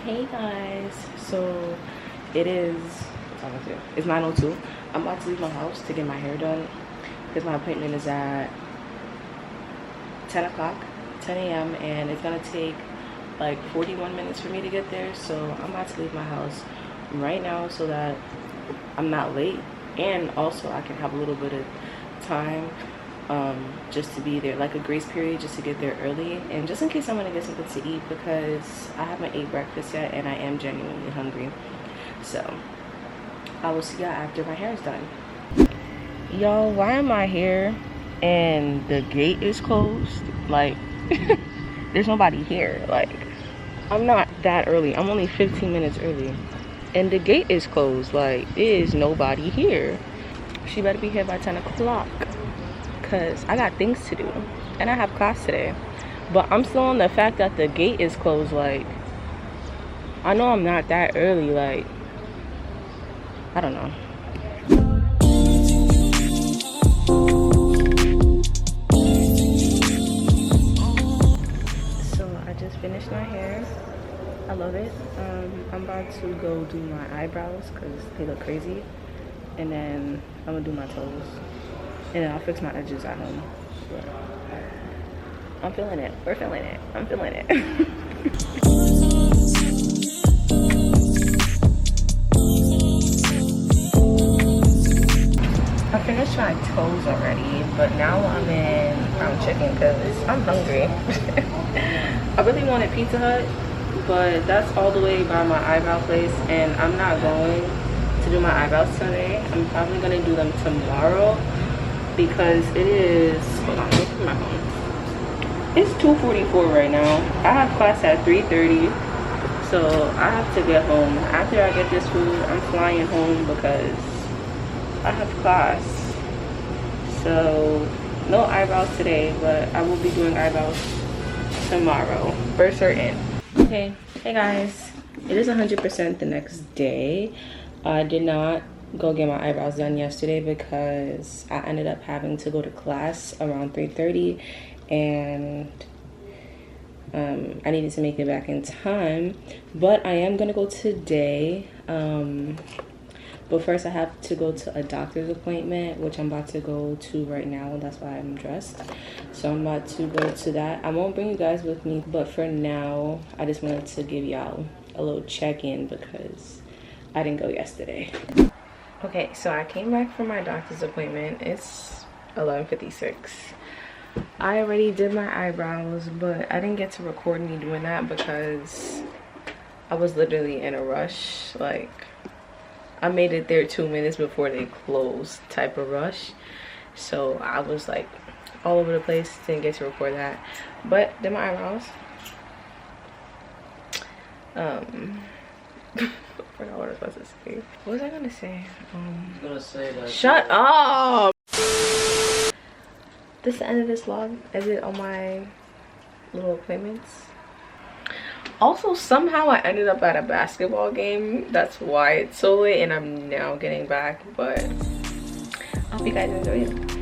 Hey guys, so it is, what time is it? It's 9:02. I'm about to leave my house to get my hair done because my appointment is at 10 o'clock, 10 a.m. and it's gonna take like 41 minutes for me to get there. So I'm about to leave my house right now so that I'm not late, and also I can have a little bit of time just to be there, like a grace period, just to get there early, and just in case I want to get something to eat because I haven't ate breakfast yet and I am genuinely hungry. So I will see y'all after my hair is done. Y'all, why am I here and the gate is closed? Like there's nobody here. Like, I'm not that early, I'm only 15 minutes early and the gate is closed. Like, there is nobody here. She better be here by 10 o'clock because I got things to do and I have class today. But I'm still on the fact that the gate is closed. Like, I know I'm not that early. Like, I don't know. So I just finished my hair. I love it. I'm about to go do my eyebrows because they look crazy, and then I'm gonna do my toes, and then I'll fix my edges at home. But I'm feeling it. We're feeling it. I'm feeling it. I finished my toes already, but now I'm in brown chicken because I'm hungry. I really wanted Pizza Hut, but that's all the way by my eyebrow place, and I'm not going to do my eyebrows today. I'm probably going to do them tomorrow because it is, hold on, let me put my phone. It's 2:44 right now. I have class at 3:30, so I have to get home. After I get this food, I'm flying home because I have class. So no eyebrows today, but I will be doing eyebrows tomorrow for certain. Okay, hey guys, it is 100% the next day. I did not go get my eyebrows done yesterday because I ended up having to go to class around 3:30, and I needed to make it back in time. But I am gonna go today. But first I have to go to a doctor's appointment, which I'm about to go to right now. That's why I'm dressed. So I'm about to go to that. I won't bring you guys with me, but for now, I just wanted to give y'all a little check-in because I didn't go yesterday. Okay, so I came back from my doctor's appointment. It's 11:56. I already did my eyebrows, but I didn't get to record me doing that because I was literally in a rush. Like, I made it there 2 minutes before they closed type of rush. So I was like all over the place, didn't get to record that. But did my eyebrows. I forgot what I was supposed to say. What was I gonna say? I was gonna say that. Shut up! This is the end of this vlog. Is it on my little appointments? Also, somehow I ended up at a basketball game. That's why it's so late and I'm now getting back. But I hope you guys enjoy it.